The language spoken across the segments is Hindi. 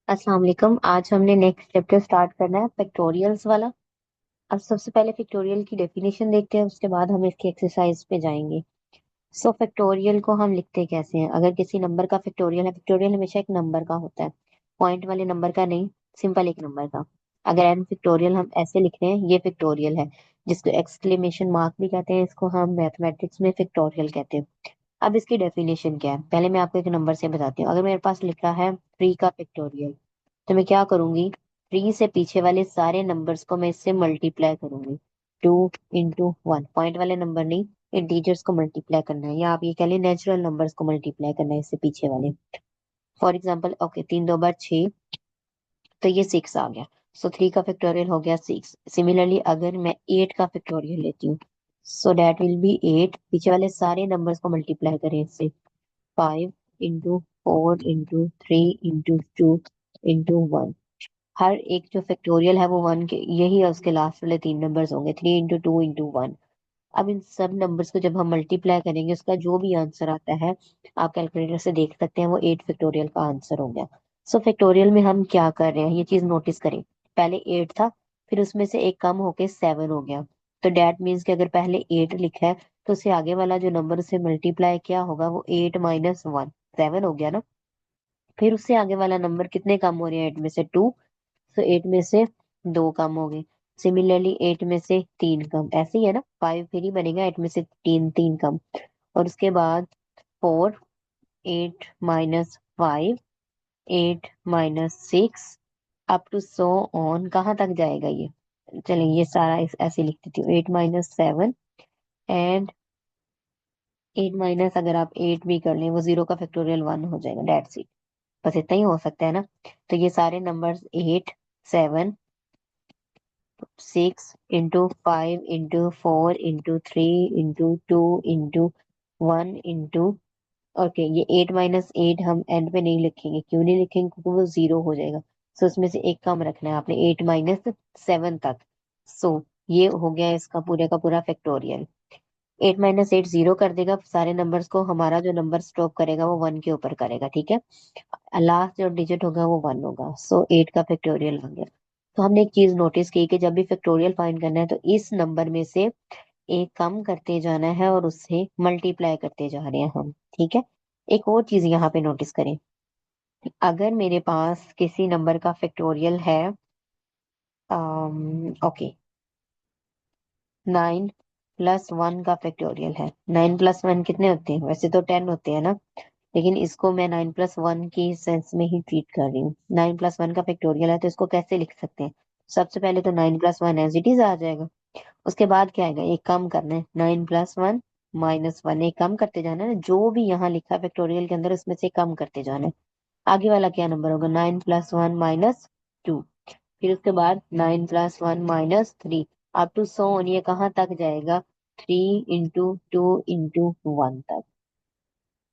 अस्सलाम वालेकुम। आज हमने नेक्स्ट चैप्टर स्टार्ट करना है फैक्टोरियल्स वाला। अब सबसे पहले फैक्टोरियल की डेफिनेशन देखते हैं, उसके बाद हम इसकी एक्सरसाइज पे जाएंगे। सो फैक्टोरियल को हम लिखते कैसे हैं? अगर किसी नंबर का फैक्टोरियल है, फैक्टोरियल हमेशा एक नंबर का होता है, पॉइंट वाले नंबर का नहीं, सिंपल एक नंबर का। अगर एन फैक्टोरियल हम ऐसे लिख रहे हैं, ये फैक्टोरियल है, जिसको एक्सक्लेमेशन मार्क भी कहते हैं, इसको हम मैथमेटिक्स में फैक्टोरियल कहते हैं। अब इसकी डेफिनेशन क्या है, पहले मैं आपको एक नंबर से बताती हूँ। अगर मेरे पास लिखा है 3 का फैक्टोरियल, तो मैं क्या करूंगी, 3 से पीछे वाले सारे नंबर्स को मैं इससे मल्टीप्लाई करूंगी। 2 into 1, पॉइंट वाले नंबर नहीं, इंटीजर्स को मल्टीप्लाई करना है, या आप ये कह लें नेचुरल नंबर्स को मल्टीप्लाई करना है इससे पीछे वाले। फॉर एग्जाम्पल, ओके, 3 2 बार 6, तो ये 6 आ गया। सो 3 का फैक्टोरियल हो गया 6। सिमिलरली अगर मैं 8 का फैक्टोरियल लेती हूँ, सो दैट विल बी 8, पीछे वाले सारे नंबर्स को मल्टीप्लाई करें इससे। 5 into 4 into 3 into 2 into 1। हर एक जो फैक्टोरियल है वो वन के यही है, उसके लास्ट वाले 3 नंबर्स होंगे, 3 into 2 into 1। अब इन सब नंबर्स को जब हम मल्टीप्लाई करेंगे, उसका जो भी आंसर आता है, आप कैलकुलेटर से देख सकते हैं, वो 8 फैक्टोरियल का आंसर हो गया। सो फैक्टोरियल में हम क्या कर रहे हैं, ये चीज नोटिस करें। पहले 8 था, फिर उसमें से एक कम होके 7 हो गया। तो डैट मीन्स कि अगर पहले 8 लिखा है, तो उससे आगे वाला जो नंबर से मल्टीप्लाई किया होगा वो 8 - 1, 7 हो गया ना। फिर उससे आगे वाला नंबर कितने कम हो रहे हैं, 8 में से 2, तो 8 में से 2 कम हो गए। सिमिलरली 8 में से 3 कम, ऐसे ही है ना, 5 फिर ही बनेगा, 8 में से 3 3 कम। और उसके बाद 4, 8 - 5, 8 - 6, अप टू सो ऑन। कहाँ तक जाएगा ये? चलिए ये सारा ऐसे लिख देती हूँ, 8 - 7 एंड 8 अगर आप 8 भी कर लें, वो 0 का फैक्टोरियल 1 हो जाएगा, डेट्स इट। बस इतना ही हो सकता है ना। तो ये सारे numbers 8 7 into 5 into 4 into 3 into 2 into 1 into, okay, ये 8 - 8 हम एंड पे नहीं लिखेंगे, क्यों नहीं लिखेंगे, क्योंकि वो 0 हो जाएगा। सो उसमें से एक कम रखना है आपने, 8 - 7 तक। सो ये हो गया इसका पूरे का पूरा फैक्टोरियल। 8 - 8 0 कर देगा सारे नंबर्स को, हमारा जो नंबर स्टॉप करेगा वो 1 के ऊपर करेगा, ठीक है। लास्ट जो डिजिट होगा वो 1 होगा। सो 8 का फैक्टोरियल आ गया। तो हमने एक चीज नोटिस की कि जब भी फैक्टोरियल फाइंड करना है, तो इस नंबर में से एक कम करते जाना है और उससे मल्टीप्लाई करते जा रहे हैं हम, ठीक है। एक और चीज यहाँ पे नोटिस करें, अगर मेरे पास किसी नंबर का फैक्टोरियल है, ओके, 9 + 1 का फैक्टोरियल है। 9 + 1 कितने होते हैं? वैसे तो 10 होते हैं ना, लेकिन इसको मैं 9 + 1 की सेंस में ही ट्रीट कर रही हूँ। 9 + 1 का फैक्टोरियल है, तो इसको कैसे लिख सकते हैं? सबसे पहले तो 9 + 1 एज इट इज आ जाएगा। उसके बाद क्या आएगा, एक कम करना है, 9 + 1 - 1, एक कम करते जाना है ना, जो भी यहाँ लिखा है फैक्टोरियल के अंदर उसमें से कम करते जाना है। आगे वाला क्या नंबर होगा, 9 + 1 - 2। फिर उसके बाद 9 + 1 - 3, अप टू सो ऑन, ये कहाँ तक जाएगा, 3 into 2 into 1 तक।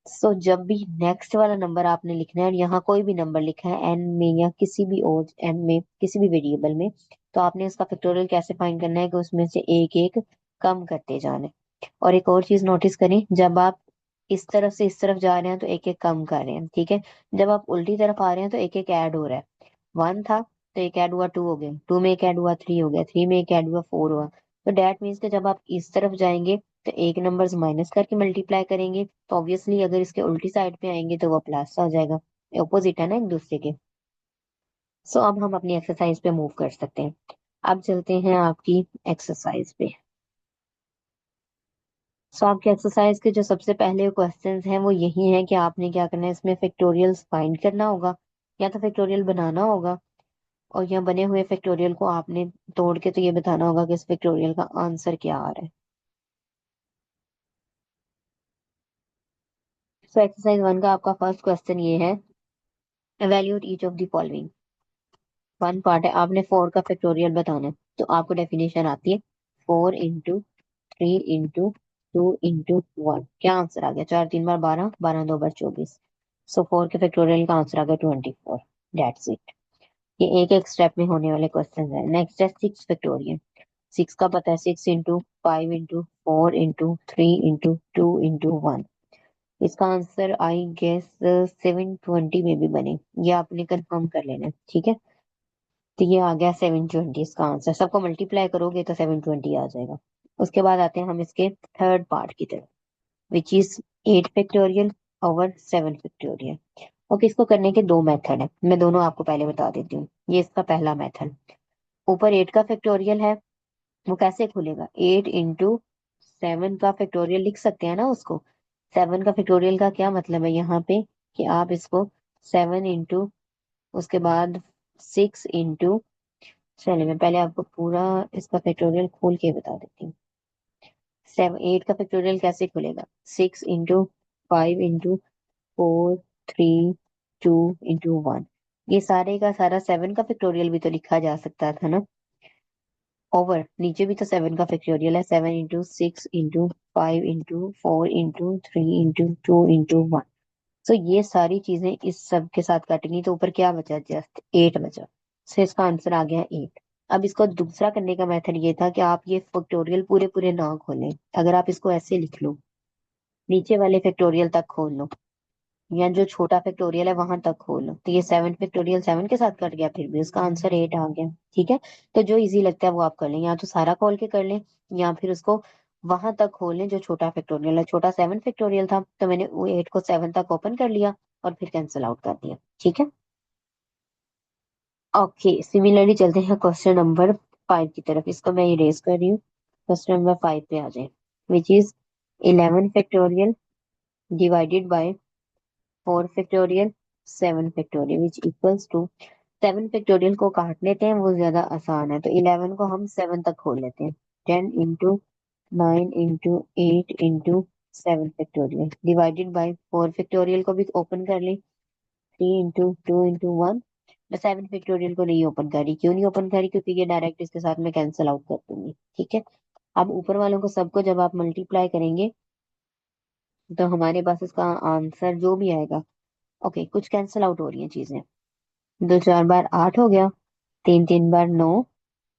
सो जब भी नेक्स्ट वाला नंबर आपने लिखना है, और यहाँ कोई भी नंबर लिखा है एन में या किसी भी और एन में, किसी भी वेरिएबल में, तो आपने इसका फैक्टोरियल कैसे फाइंड करना है कि उसमें से एक एक कम करते जाना है। और एक और चीज नोटिस करें, जब आप इस तरफ से इस तरफ जा रहे हैं तो एक एक कम कर रहे हैं, ठीक है। जब आप उल्टी तरफ आ रहे हैं तो एक एक ऐड हो रहा है। 1 था तो एक ऐड हुआ 2 हो गया, 2 में एक ऐड हुआ 3 हो गया, 3 में एक ऐड हुआ 4 हुआ। तो डैट मीन्स कि जब आप इस तरफ जाएंगे, तो एक नंबर्स माइनस करके मल्टीप्लाई करेंगे, तो ऑब्वियसली अगर इसके उल्टी साइड पे आएंगे तो वो प्लस हो जाएगा। ऑपोजिट है ना एक दूसरे के। सो अब हम अपनी एक्सरसाइज पे मूव कर सकते हैं। अब चलते हैं आपकी एक्सरसाइज पे। सो आपके एक्सरसाइज के जो सबसे पहले क्वेश्चंस हैं वो यही है कि आपने क्या करना है, इसमें फैक्टोरियल्स फाइंड करना होगा, या तो फैक्टोरियल बनाना होगा, और यहाँ बने हुए फैक्टोरियल को आपने तोड़ के तो ये बताना होगा कि इस फैक्टोरियल का आंसर क्या आ रहा है। सो एक्सरसाइज 1 का आपका फर्स्ट क्वेश्चन ये है, evaluate each of the following। 1 part है, आपने 4 का फैक्टोरियल बताना है, तो आपको डेफिनेशन आती है, 4 into 3 into 2 into 1। क्या आंसर आ गया, 4 3 बार 12, 12 2 बार 24। सो 4 के फैक्टोरियल का आंसर आ गया 24। That's it. ये एक एक स्टेप में होने वाले क्वेश्चन है। नेक्स्ट है 6 फैक्टोरियल। 6 का पता है, 6 into 5 into 4 into 3 into 2 into 1। इसका आंसर आई गेस 720 में भी बने, ये आपने कंफर्म कर लेना है, ठीक है। तो ये आ गया 720 इसका आंसर, सबको मल्टीप्लाई करोगे तो 720 आ जाएगा। उसके बाद आते हैं हम इसके थर्ड पार्ट की तरफ, which is 8 factorial over 7 factorial. Okay, इसको करने के दो मेथड है, मैं दोनों आपको पहले बता देती हूँ। ये इसका पहला मेथड, ऊपर 8 का फैक्टोरियल है, वो कैसे खुलेगा, 8 into 7 का फैक्टोरियल लिख सकते हैं ना उसको। 7 का फैक्टोरियल का क्या मतलब है यहाँ पे, कि आप इसको 7 into, उसके बाद 6 into, चलिए मैं पहले आपको पूरा इसका फैक्टोरियल खोल के बता देती हूँ। 8 का फैक्टोरियल कैसे खुलेगा, 6 into 5 into 4 3 2 into 1। ये सारे का सारा 7 का फैक्टोरियल भी तो लिखा जा सकता था ना। ओवर नीचे भी तो 7 का फैक्टोरियल है, 7 into 6 into 5 into 4 into 3 into 2 into 1। तो ये सारी चीजें इस सब के साथ कटेंगी तो ऊपर क्या बचा, जस्ट 8 बचा। सो इसका आंसर आ गया 8। अब इसको दूसरा करने का मेथड ये था कि आप ये फैक्टोरियल पूरे पूरे ना खोलें। अगर आप इसको ऐसे लिख लो, नीचे वाले फैक्टोरियल तक खोल लो, या जो छोटा फैक्टोरियल है वहां तक खोलो, तो ये 7 फैक्टोरियल 7 के साथ कट गया, फिर भी उसका आंसर 8 आ गया, ठीक है। तो जो इजी लगता है वो आप कर लें, या तो सारा खोल के कर लें, या फिर उसको वहां तक खोल लें जो छोटा फैक्टोरियल है। छोटा 7 फैक्टोरियल था तो मैंने वो 8 को 7 तक ओपन कर लिया और फिर कैंसिल आउट कर दिया, ठीक है। ओके, सिमिलरली चलते हैं क्वेश्चन नंबर 5 की तरफ, इसको मैं इरेज कर रही हूँ। क्वेश्चन नंबर 5 पे आ जाए, which is 11 factorial divided by 4 factorial 7 factorial which equals to. 7 factorial को काट लेते हैं, वो ज्यादा आसान है, तो 11 को हम 7 तक खोल लेते हैं। 10 into 9 into 8 into 7 factorial divided by 4 factorial को भी ओपन कर लें, 3 into 2 into 1। मैं 7 फैक्टोरियल को नहीं ओपन कर रही, क्यों नहीं ओपन कर रही, क्योंकि ये डायरेक्ट इसके साथ मैं कैंसिल आउट कर दूंगी, ठीक है। अब ऊपर वालों को सबको जब आप मल्टीप्लाई करेंगे तो हमारे पास इसका आंसर जो भी आएगा, ओके कुछ कैंसिल आउट हो रही है चीजें, 2 4 बार 8 हो गया, 3 3 बार 9,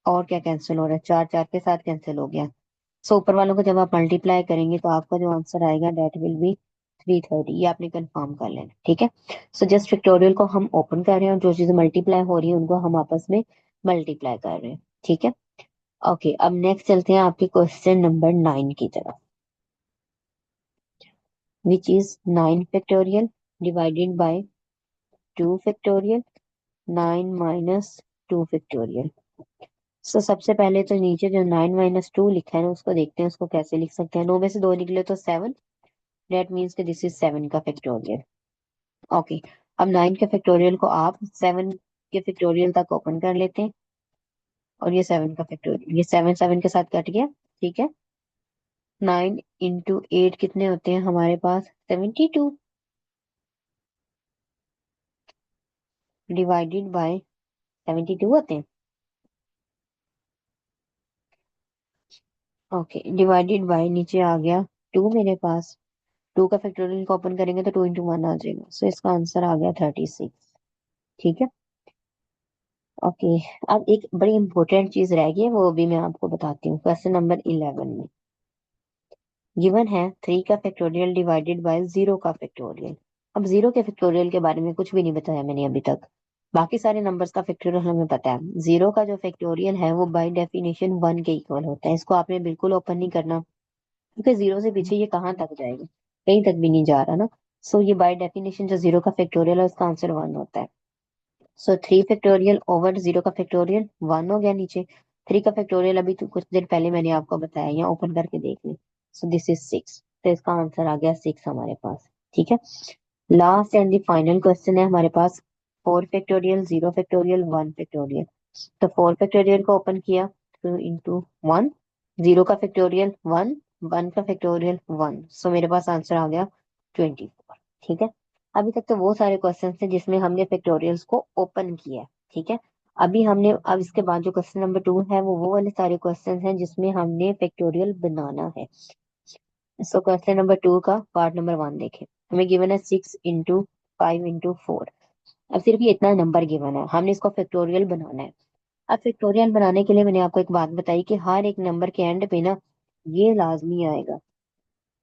और क्या कैंसिल हो रहा है, 4 4 के साथ कैंसिल हो गया। सो ऊपर वालों को जब आप मल्टीप्लाई करेंगे तो आपका जो आंसर आएगा डेट विल बी 330, ये आपने कंफर्म कर लेना, ठीक है। सो जस्ट फैक्टोरियल को हम ओपन कर रहे हैं और जो चीजें मल्टीप्लाई हो रही है उनको हम आपस में मल्टीप्लाई कर रहे हैं, ठीक है। ओके, अब नेक्स्ट चलते हैं आपके क्वेश्चन नंबर 9 की तरफ, which is 9 factorial divided by 2 factorial 9 - 2 factorial. So सबसे पहले तो नीचे जो 9 - 2 लिखा है ना उसको देखते हैं, उसको कैसे लिख सकते हैं। 9 में से 2 निकले तो 7, डेट मीन्स कि दिस इज 7 का फैक्टोरियल। ओके, अब 9 के फैक्टोरियल को आप 7 के फैक्टोरियल तक ओपन कर लेते हैं, और ये 7 का फैक्टोरियल, ये 7 7 के साथ कट गया, ठीक है। 9 into 8 कितने होते हैं हमारे पास, 72, डिवाइडेड बाय 72 होते हैं। ओके, डिवाइडेड बाय नीचे आ गया 2 मेरे पास, 2 का फैक्टोरियल को ओपन करेंगे तो 2 into 1 आ जाएगा, सो इसका आंसर आ गया 36, ठीक है। ओके, अब एक बड़ी इंपॉर्टेंट चीज रह गई है, वो भी मैं आपको बताती हूँ। क्वेश्चन नंबर 11 में गिवन है 3 का फैक्टोरियल डिवाइडेड बाय 0 का फैक्टोरियल। अब 0 के फैक्टोरियल के बारे में कुछ भी नहीं बताया मैंने अभी तक, बाकी सारे नंबर्स का फैक्टोरियल हमें पता है। 0 का जो फैक्टोरियल है वो बाय डेफिनेशन 1 के इक्वल होता है, इसको आपने बिल्कुल ओपन नहीं करना, क्योंकि 0 से पीछे ये कहाँ तक जाएगा, कहीं तक भी नहीं जा रहा ना। सो ये बाय डेफिनेशन जो 0 का फैक्टोरियल है उसका आंसर 1 होता है। सो 3 फैक्टोरियल ओवर 0 का फैक्टोरियल 1 हो गया नीचे। 3 का फैक्टोरियल अभी तो कुछ देर पहले मैंने आपको बताया, यहाँ ओपन करके देख लें। सो दिस इज 6, तो इसका आंसर आ गया 6 हमारे पास, ठीक है। Last and the final question है हमारे पास, 4 फैक्टोरियल 0 फैक्टोरियल 1 फैक्टोरियल। तो 4 फैक्टोरियल को ओपन किया, 2 into 1, 0 का फैक्टोरियल 1, 1 का फैक्टोरियल 1, सो मेरे पास आंसर आ गया 24, ठीक है। अभी तक तो वो सारे क्वेश्चन थे जिसमें हमने फैक्टोरियल्स को ओपन किया है, ठीक है। अभी हमने, अब इसके बाद जो क्वेश्चन नंबर 2 है वो वाले सारे क्वेश्चन हैं जिसमें हमने फैक्टोरियल बनाना है। सो क्वेश्चन नंबर 2 का पार्ट नंबर 1 देखें, हमें गिवन है 6 into 5 into 4। अब सिर्फ ये इतना नंबर गिवन है, हमने इसको फैक्टोरियल बनाना है। अब फैक्टोरियल बनाने के लिए मैंने आपको एक बात बताई कि हर एक नंबर के एंड पे ना ये लाजमी आएगा,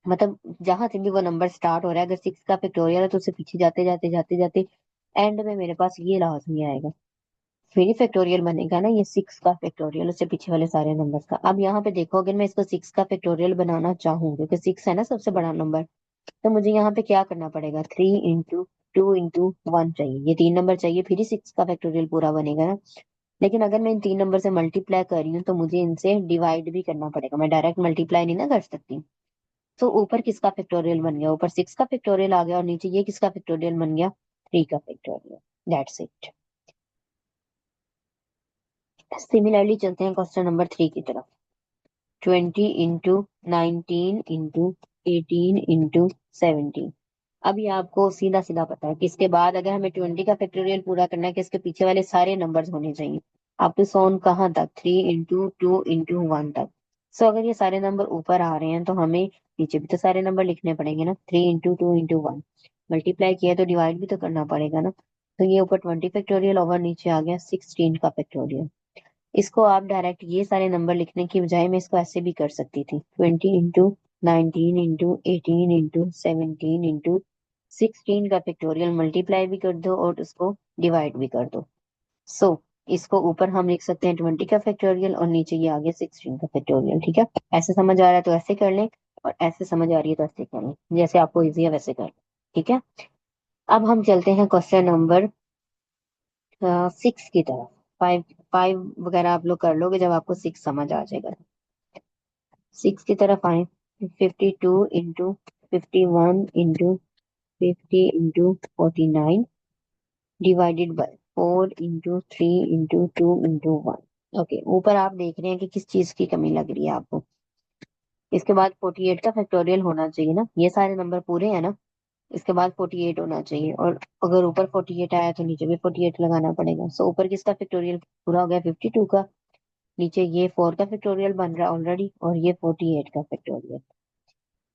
मतलब जहां से भी वो नंबर स्टार्ट हो रहा है, अगर 6 का फैक्टोरियल है तो उससे पीछे जाते जाते जाते जाते एंड में मेरे पास ये लाजमी आएगा, फिर ही फैक्टोरियल बनेगा ना, ये 6 का फैक्टोरियल उससे पीछे वाले सारे नंबर्स का। अब यहाँ पे देखो, अगर मैं इसको 6 का फैक्टोरियल बनाना चाहूँ, क्योंकि 6 है ना सबसे बड़ा नंबर, तो मुझे यहाँ पे क्या करना पड़ेगा, 3 इंटू 2 इंटू 1 चाहिए, ये 3 नंबर चाहिए, फिर ही 6 का फैक्टोरियल पूरा बनेगा ना। लेकिन अगर मैं इन 3 नंबर से मल्टीप्लाई कर रही हूँ तो मुझे इनसे डिवाइड भी करना पड़ेगा, मैं डायरेक्ट मल्टीप्लाई नहीं ना कर सकती। तो ऊपर किसका फैक्टोरियल बन गया, ऊपर 6 का फैक्टोरियल आ गया, और नीचे ये किसका फैक्टोरियल बन गया, 3 का फैक्टोरियल। That's it. सिमिलरली चलते हैं क्वेश्चन नंबर 3 की तरफ। 20 इंटू 19 इंटू 18 इंटू 17। अब ये आपको सीधा सीधा पता है कि इसके बाद अगर हमें 20 का फैक्टोरियल पूरा करना है कि इसके पीछे वाले सारे नंबर्स होने चाहिए। अप टू सोन कहाँ तक, 3 इंटू 2 इंटू 1 तक। सो अगर ये सारे नंबर ऊपर आ रहे हैं तो हमें नीचे भी तो सारे नंबर लिखने पड़ेंगे ना, 3 इंटू 2 इंटू 1। मल्टीप्लाई किया तो डिवाइड भी तो करना पड़ेगा ना। तो ये ऊपर 20 फैक्टोरियल और नीचे आ गया 16 का फैक्टोरियल। इसको आप डायरेक्ट ये सारे नंबर लिखने की बजाय मैं इसको ऐसे भी कर सकती थी, 20 इंटू 19 इंटू 18 इंटू 17 इंटू 16 का फैक्टोरियल मल्टीप्लाई भी कर दो और उसको डिवाइड भी कर दो। सो इसको ऊपर हम लिख सकते हैं 20 का फैक्टोरियल और नीचे ये आ गया 16 का फैक्टोरियल। ठीक है, ऐसे समझ आ रहा है तो ऐसे कर लें, और ऐसे समझ आ रही है तो ऐसे कर लें, जैसे आपको इजी है वैसे कर लें। ठीक है, अब हम चलते हैं क्वेश्चन नंबर 6 की तरफ। फाइव फाइव वगैरह आप लोग कर लोगे जब आपको 6 समझ आ जाएगा। 6 की तरफ आए। 52 into 51 into 50 into 49 divided by 4 into 3 into 2 into 1। Okay, ऊपर आप देख रहे हैं कि किस चीज की कमी लग रही है आपको। इसके बाद 48 का फैक्टोरियल होना चाहिए ना, ये सारे नंबर पूरे हैं ना, इसके बाद 48 होना चाहिए, और अगर ऊपर 48 आया तो नीचे भी 48 लगाना पड़ेगा। सो ऊपर किसका फैक्टोरियल पूरा हो गया, 52 का। नीचे ये 4 का फैक्टोरियल बन रहा है ऑलरेडी, और ये 48 का फैक्टोरियल।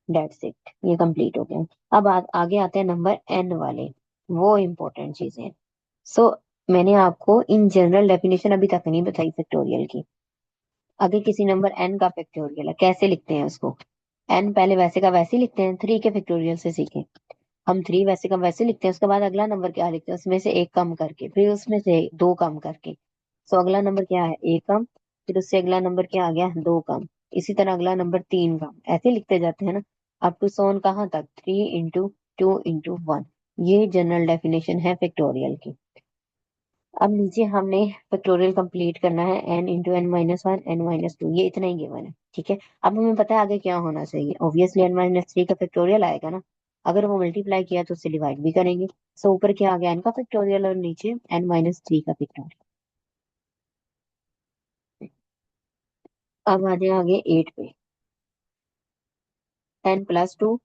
डेट्स इट, ये कंप्लीट हो गया। अब आगे आते हैं नंबर एन वाले, वो इम्पोर्टेंट चीजें। सो मैंने आपको इन जनरल डेफिनेशन अभी तक नहीं बताई फैक्टोरियल की। अगर किसी नंबर एन का फैक्टोरियल है, कैसे लिखते हैं उसको, एन पहले वैसे का वैसे ही लिखते हैं, 3 के फैक्टोरियल से सीखे हम। 3 वैसे का वैसे लिखते हैं, उसके बाद अगला नंबर क्या लिखते हैं, उसमें से एक कम करके, फिर उसमें से दो कम करके। सो अगला नंबर क्या है, एक कम, फिर उससे अगला नंबर क्या आ गया, दो कम। इसी तरह अगला नंबर तीन कम, ऐसे लिखते जाते हैं ना, अप टू सोन कहाँ तक, 3 इंटू 2 इंटू 1। ये जनरल डेफिनेशन है फैक्टोरियल की। अब नीचे हमने फैक्टोरियल कंप्लीट करना है, n इंटू n−1 n−2, ये इतना ही गिवन है। ठीक है, अब हमें पता है आगे क्या होना चाहिए, ऑब्वियसली n−3 का फैक्टोरियल आएगा ना। अगर वो मल्टीप्लाई किया तो उससे डिवाइड भी करेंगे। सो ऊपर क्या आ गया, n का फैक्टोरियल, और नीचे n−3 का फैक्टोरियल। अब आ जाए आगे 8 पे, n+2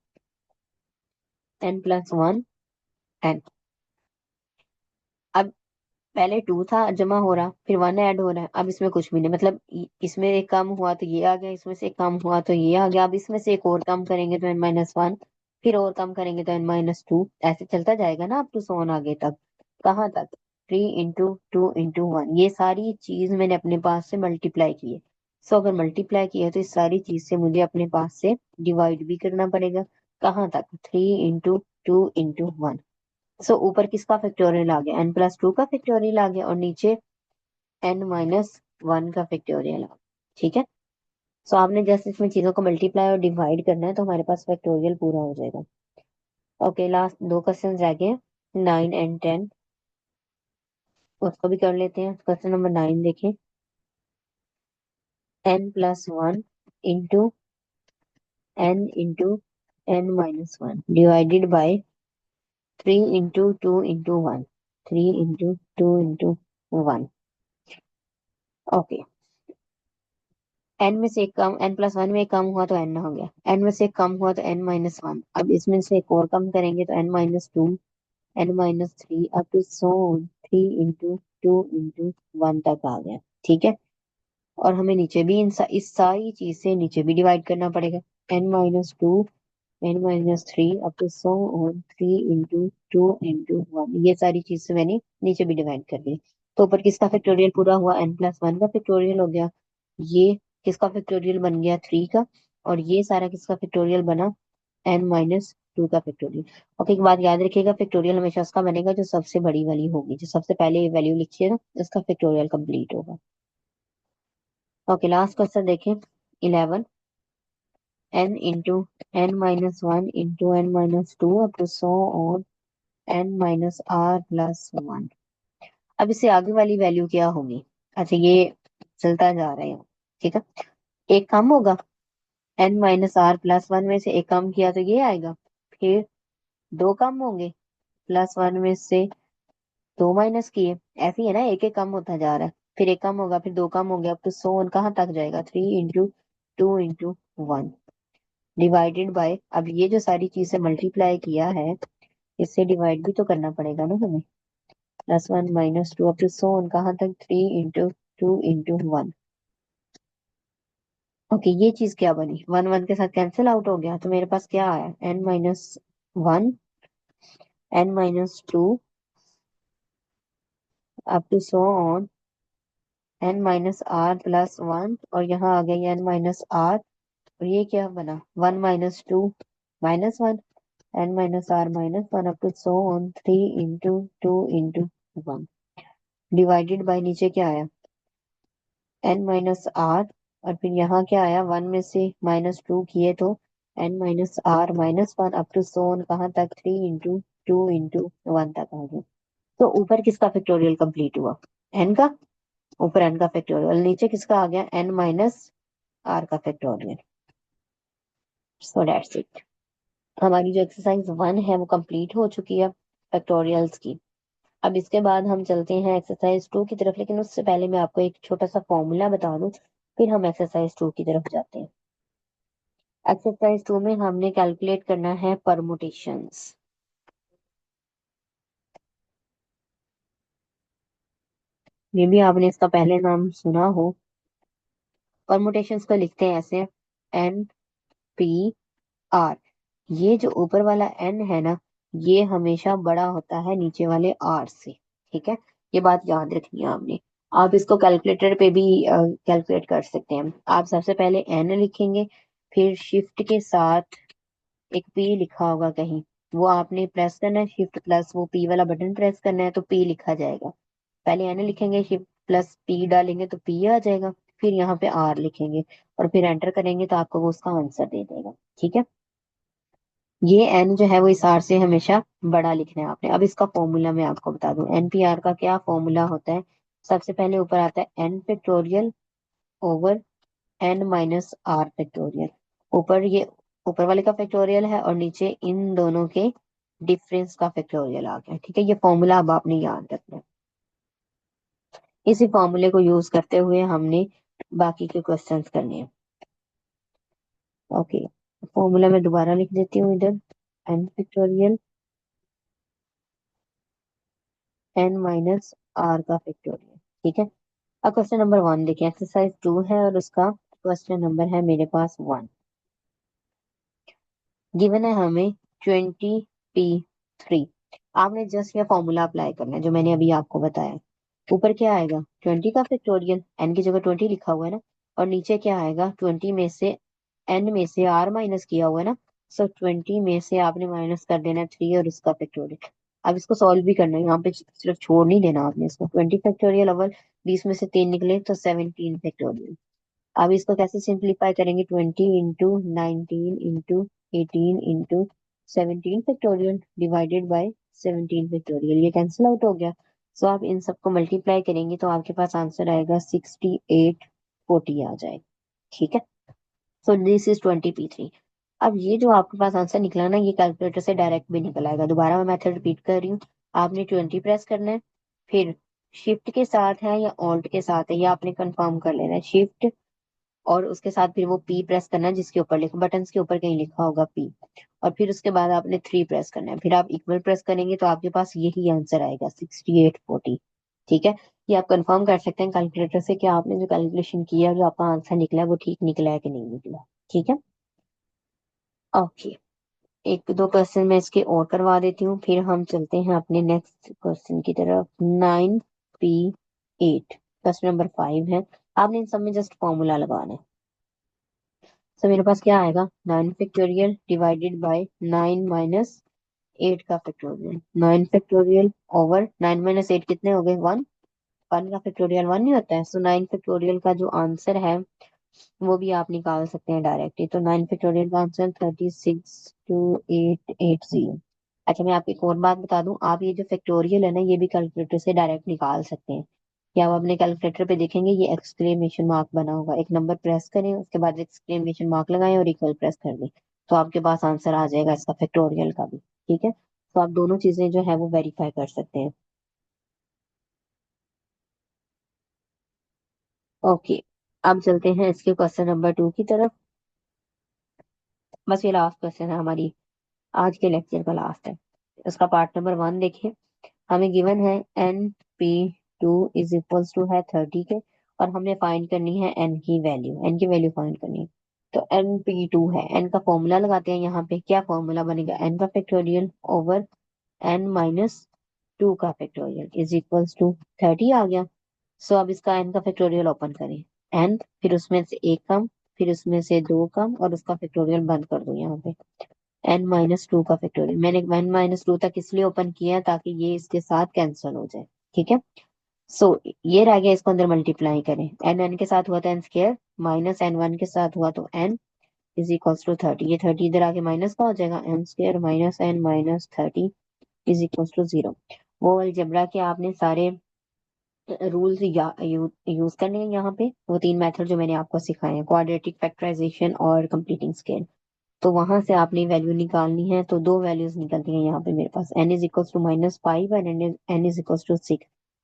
n+1 n। अब पहले 2 था जमा हो रहा, फिर 1 ऐड हो रहा है, अब इसमें कुछ भी नहीं, मतलब इसमें एक कम हुआ तो ये आ गया, इसमें से एक कम हुआ तो ये आ गया। अब इसमें से एक और कम करेंगे तो n−1, फिर और कम करेंगे तो n−2, ऐसे चलता जाएगा ना, अब टू सोन आगे तक। कहाँ तक, 3 इंटू 2 इंटू 1। ये सारी चीज मैंने अपने पास से मल्टीप्लाई की है। सो अगर मल्टीप्लाई किया है तो इस सारी चीज से मुझे अपने पास से डिवाइड भी करना पड़ेगा। कहाँ तक, 3 इंटू 2 इंटू 1। सो ऊपर किसका फैक्टोरियल आ गया, n+2 का फैक्टोरियल आ गया, और नीचे n−1 का फैक्टोरियल आ गया। ठीक है, सो आपने जस्ट इसमें चीजों को मल्टीप्लाई और डिवाइड करना है तो हमारे पास फैक्टोरियल पूरा हो जाएगा। ओके, लास्ट दो क्वेश्चन रह गए, 9 एंड 10, उसको भी कर लेते हैं। क्वेश्चन नंबर 9 देखें, n+1 into n into n−1 divided by 3 into 2 into 1। 3 into 2 into 1। Okay, N में से एक कम, n+1 में एक कम हुआ तो n हो गया, एन में से एक कम हुआ तो n−1। अब इसमें से एक और कम करेंगे तो n−2 n−3 up to so 3 into 2 into 1 तक आ गया। ठीक है, और हमें नीचे भी इस सारी चीज से नीचे भी डिवाइड करना पड़ेगा, n−2 n−3 up to so on 3 into 2 into 1। ये सारी चीज से मैंने नीचे भी डिवाइड कर दी। तो ऊपर किसका फैक्टोरियल पूरा हुआ, n+1 का फैक्टोरियल हो गया। ये किसका फैक्टोरियल बन गया, 3 का। और ये सारा किसका फैक्टोरियल बना, n-2 का फैक्टोरियल। ओके, एक बात याद रखिएगा, फैक्टोरियल हमेशा उसका बनेगा जो सबसे बड़ी वाली होगी, जो सबसे पहले वैल्यू लिखिए ना, उसका फैक्टोरियल कंप्लीट होगा। ओके, लास्ट क्वेश्चन देखें। 11 n (n-1) up to so on n-r+1। अब इससे आगे वाली वैल्यू क्या होगी? अच्छा, ये चलता जा रहा है, ठीक है। एक कम होगा, n-r+1 में से एक कम किया तो ये आएगा। फिर दो कम होंगे, +1 में से दो माइनस किए, ऐसे ही है ना, एक एक कम होता जा रहा है। फिर एक कम होगा, फिर दो कम हो गया, अब तो सो ऑन कहाँ तक जाएगा? 3 × 2 × 1 डिवाइडेड बाय, अब ये जो सारी चीजें मल्टीप्लाई किया है, इससे डिवाइड भी तो करना पड़ेगा ना हमें। +1 - 2 अब तो सो ऑन कहाँ तक? 3 × 2 × 1। ओके, ये चीज क्या बनी? 1 1 के साथ कैंसिल आउट हो गया, तो मेरे पास क्या आया? n-1 n-2 up to so on n-r+1, और यहाँ आ गई n-r, और ये क्या बना? 1 - 2 -1 n-r-1 up to so on 3 × 2 × 1 divided by, नीचे क्या आया? n-r, और फिर यहाँ क्या आया? 1 में से -2 किए तो n-r-1 up to so on कहाँ तक? 3 × 2 × 1 तक आ गया। तो ऊपर किसका फैक्टोरियल कंप्लीट हुआ? n का। ऊपर n का फैक्टोरियल, नीचे किसका आ गया? n-r का फैक्टोरियल। So that's it. हमारी जो एक्सरसाइज 1 है वो कंप्लीट हो चुकी है फैक्टोरियल्स की। अब इसके बाद हम चलते हैं एक्सरसाइज 2 की तरफ, लेकिन उससे पहले मैं आपको एक छोटा सा फॉर्मूला बता दूं, फिर हम एक्सरसाइज 2 की तरफ जाते हैं। एक्सरसाइज 2 में हमने कैलकुलेट करना है परमुटेशंस। मे भी आपने इसका पहले नाम सुना हो। परमुटेशंस को लिखते हैं ऐसे, n-p-r। ये जो ऊपर वाला n है ना, ये हमेशा बड़ा होता है नीचे वाले r से, ठीक है। ये बात याद रखनी है आपने। आप इसको कैलकुलेटर पे भी कैलकुलेट कर सकते हैं। आप सबसे पहले n लिखेंगे, फिर शिफ्ट के साथ एक p लिखा होगा कहीं, वो आपने प्रेस करना है, शिफ्ट प्लस वो p वाला बटन प्रेस करना है, तो p लिखा जाएगा। पहले n लिखेंगे, शिफ्ट प्लस p डालेंगे तो p आ जाएगा। फिर यहाँ पे r लिखेंगे और फिर एंटर करेंगे तो आपको वो उसका आंसर दे देगा, ठीक है। ये n जो है वो इस r से हमेशा बड़ा लिखना है आपने। अब इसका फॉर्मूला मैं आपको बता दूं, npr का क्या फॉर्मूला होता है। सबसे पहले ऊपर आता है n factorial over n - r factorial. ऊपर ये ऊपर वाले का फैक्टोरियल है और नीचे इन दोनों के डिफरेंस का फैक्टोरियल आ गया, ठीक है। ये फॉर्मूला अब आपने याद रखना है। इसी फॉर्मूले को यूज करते हुए हमने बाकी के क्वेश्चंस करने हैं। ओके, फॉर्मूला मैं दोबारा लिख देती हूँ इधर, n फैक्टोरियल n-r का फैक्टोरियल, ठीक है। अब क्वेश्चन नंबर 1 देखिए, एक्सरसाइज 2 है और उसका क्वेश्चन नंबर है मेरे पास 1। गिवन है हमें 20p3। आपने जस्ट ये फॉर्मूला अप्लाई करना है जो मैंने अभी आपको बताया। ऊपर क्या आएगा? 20 का फैक्टोरियल, n की जगह 20 लिखा हुआ है ना, और नीचे क्या आएगा? 20 में से n में से r माइनस किया हुआ है ना, सो 20 में से आपने माइनस कर देना 3 और उसका फैक्टोरियल। अब इसको सॉल्व भी करना है, यहाँ पे सिर्फ छोड़ नहीं देना आपने इसको। 20 फैक्टोरियल अवर 20 में से 3 निकले तो 17 फैक्टोरियल। अब इसको कैसे सिंप्लीफाई करेंगे? 20 × 19 × 18 × 17 फैक्टोरियल डिवाइडेड बाय 17 फैक्टोरियल। ये कैंसिल आउट हो गया। सो आप इन सबको मल्टीप्लाई करेंगे तो आपके पास आंसर आएगा 6840 आ जाएगा, ठीक है। So this is 20p3। अब ये जो आपके पास आंसर निकला ना, ये कैलकुलेटर से डायरेक्ट भी निकल आएगा। दोबारा मैं मेथड रिपीट कर रही हूँ। आपने 20 प्रेस करना है, फिर शिफ्ट के साथ है या ऑल्ट के साथ है, ये आपने कंफर्म कर लेना है। शिफ्ट और उसके साथ फिर वो पी प्रेस करना है, जिसके ऊपर लिखो, बटन के ऊपर कहीं लिखा होगा पी, और फिर उसके बाद आपने 3 प्रेस करना है, फिर आप इक्वल प्रेस करेंगे तो आपके पास यही आंसर आएगा 6840, ठीक है। ये आप कंफर्म कर सकते हैं कैलकुलेटर से कि आपने जो कैलकुलेशन किया, जो आपका आंसर निकला है वो ठीक निकला है कि नहीं निकला, ठीक है। ओके, एक दो क्वेश्चन मैं इसके और करवा देती हूँ, फिर हम चलते हैं अपने नेक्स्ट क्वेश्चन की तरफ। 9p8 क्वेश्चन नंबर 5 है। आपने इन सब में जस्ट फॉर्मूला लगाना है। सो मेरे पास क्या आएगा, 9 फैक्टोरियल डिवाइडेड बाय 9 - 8 का फैक्टोरियल। 9 फैक्टोरियल ओवर 9 - 8 कितने हो गए, 1। 1 का फैक्टोरियल 1 नहीं होता है। सो 9 फैक्टोरियल का जो आंसर है वो भी आप निकाल सकते हैं डायरेक्टली। तो 9 फैक्टोरियल का आंसर 362880। अच्छा, मैं आपको एक और बात बता दूं, आप ये जो फैक्टोरियल है ना, ये भी कैलकुलेटर से डायरेक्ट निकाल सकते हैं। या आप अपने कैलकुलेटर पे देखेंगे ये एक्सक्लेमेशन मार्क बना होगा, एक नंबर प्रेस करें, उसके बाद एक्सक्लेमेशन मार्क लगाएं और इक्वल प्रेस कर दें, तो आपके पास आंसर आ जाएगा इसका फैक्टोरियल का भी। ठीक है, तो आप दोनों चीजें जो है वो वेरीफाई कर सकते हैं। ओके, अब चलते हैं इसके क्वेश्चन नंबर 2 की तरफ। बस ये लास्ट क्वेश्चन है हमारी आज के लेक्चर का, लास्ट है। इसका पार्ट नंबर 1 देखिए। हमें गिवन है NP2 इज इक्वल्स टू है 30 के, और हमने फाइंड करनी है एन की वैल्यू फाइंड करनी है। तो NP2 है, एन का फॉर्मूला लगाते हैं। यहाँ पे क्या फॉर्मूला बनेगा, एन का फैक्टोरियल ओवर n - 2 का फैक्टोरियल इज इक्वल्स टू 30 आ गया। सो अब इसका एन का फैक्टोरियल ओपन करें, एन फिर उसमें से एक कम, फिर उसमें से दो कम, और उसका फैक्टोरियल बंद कर दो यहाँ पे। n - 2 का फैक्टोरियल मैंने n - 2 तक इसलिए ओपन किया है ताकि ये इसके साथ कैंसिल हो जाए। ठीक है, सो ये रह गया, इसको अंदर मल्टीप्लाई करें। एन एन के साथ हुआ तो n² माइनस n1 के साथ हुआ तो n इज इक्वल्स टू 30। ये 30 इधर आके माइनस का हो जाएगा, n² minus n minus 30 is equals to 0। वो अलजेब्रा के आपने सारे रूल्स यूज करने हैं यहाँ पे। वो 3 मेथड जो मैंने आपको सिखाए हैं, क्वाड्रेटिक, फैक्टराइजेशन और कंप्लीटिंग स्केल। तो वहां से आपने वैल्यू निकालनी है। तो दो वैल्यूज निकलती हैं यहाँ पे मेरे पास, n इज इक्वल्स टू -5 और n इज इक्वल्स टू 6।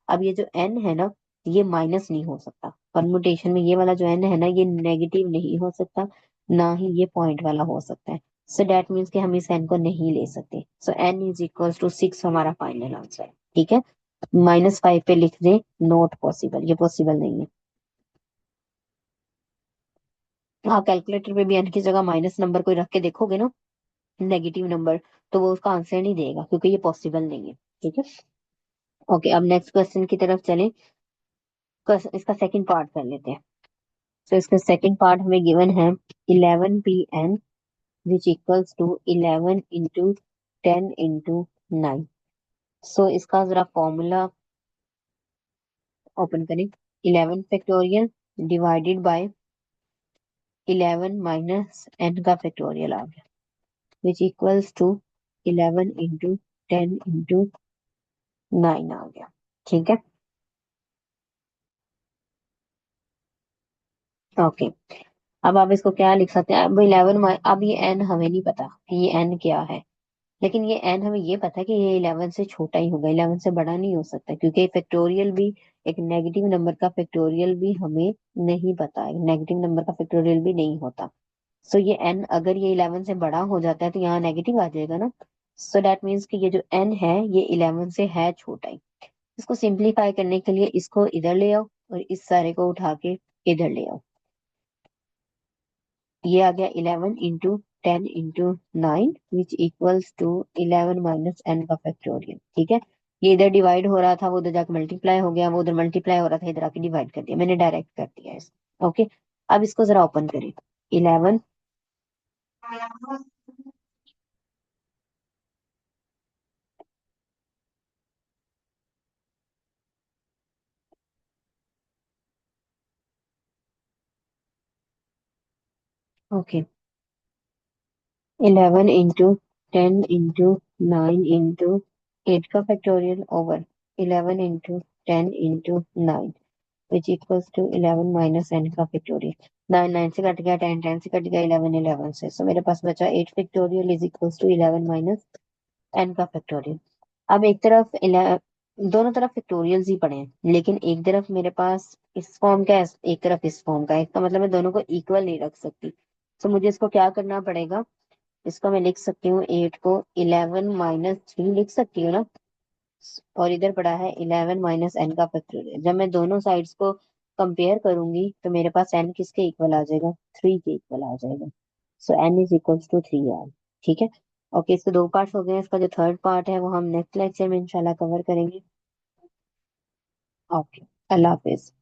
अब ये जो n है ना, ये माइनस नहीं हो सकता परमुटेशन में। ये वाला जो n है ना, ये नेगेटिव नहीं हो सकता, ना ही ये पॉइंट वाला हो सकता है। सो डेट मीन्स कि हम इस n को नहीं ले सकते। सो n इज इक्वल्स टू 6 हमारा फाइनल आंसर है। ठीक है, -5 पे लिख दे नॉट पॉसिबल, ये पॉसिबल नहीं है। आप कैलकुलेटर पे भी n की जगह माइनस नंबर कोई रख के देखोगे ना, नेगेटिव नंबर, तो वो उसका आंसर नहीं देगा क्योंकि ये पॉसिबल नहीं है। ठीक है, ओके, अब नेक्स्ट क्वेश्चन की तरफ चलें। इसका सेकंड पार्ट कर लेते हैं। तो इसका सेकंड पार्ट हमें गिवन है 11 PN विच इक्वल्स टू 11 × 10 × 9। सो इसका जरा फॉर्मूला ओपन करें। 11 फैक्टोरियल डिवाइडेड बाय 11 - n का फैक्टोरियल आ गया, विच इक्वल्स टू 11 × 10 × 9 आ गया। ठीक है, ओके। अब आप इसको क्या लिख सकते हैं, अब 11, अब ये एन हमें नहीं पता कि ये एन क्या है, लेकिन ये एन हमें ये पता है कि ये 11 से छोटा ही होगा, 11 से बड़ा नहीं हो सकता, क्योंकि फैक्टोरियल भी, एक नेगेटिव नंबर का फैक्टोरियल भी हमें नहीं पता है, नेगेटिव नंबर का फैक्टोरियल भी नहीं होता। सो ये एन अगर ये 11 से बड़ा हो जाता है तो यहाँ नेगेटिव आ जाएगा ना। सो दैट मीन्स कि ये जो एन है ये 11 से है छोटा ही। इसको सिंप्लीफाई करने के लिए इसको इधर ले आओ और इस सारे को उठा के इधर ले आओ। ये आ गया 11 × 10 × 9 विच इक्वल्स टू 11 - n का फैक्टोरियल। ठीक है, ये इधर डिवाइड हो रहा था, वो उधर जाके मल्टीप्लाई हो गया, वो उधर मल्टीप्लाई हो रहा था, इधर आके डिवाइड कर दिया, मैंने डायरेक्ट कर दिया इसको। ओके, अब इसको जरा ओपन करें। 11, ओके, 11 × 10 × 9 8 का factorial over 11 × 10 × 9 which equals to 11 - n का फैक्टोरियल। 9 9 से कट गया, 10 10 से कट गया, 11 11 से। सो मेरे पास बचा 8 factorial is equals to 11 - n का फैक्टोरियल। अब एक तरफ दोनों तरफ फैक्टोरियल्स ही पड़े हैं, लेकिन एक तरफ मेरे पास इस फॉर्म का है, एक तरफ इस फॉर्म का है, इसका मतलब मैं दोनों को इक्वल नहीं रख सकती। तो मुझे इसको क्या करना पड़ेगा, इसको मैं लिख सकती हूँ 8 को 11 - 3 लिख सकती हूँ ना, और इधर पड़ा है 11 - n का फैक्टोरियल। जब मैं दोनों साइड्स को कंपेयर करूंगी तो मेरे पास n किसके इक्वल आ जाएगा, 3 के इक्वल आ जाएगा। सो n इज इक्वल्स टू 3 यार। ठीक है, ओके, इसके दो पार्ट्स हो गए, इसका जो थर्ड पार्ट है वो हम नेक्स्ट लेक्चर में इंशाल्लाह कवर करेंगे। ओके, अल्लाह हाफिज।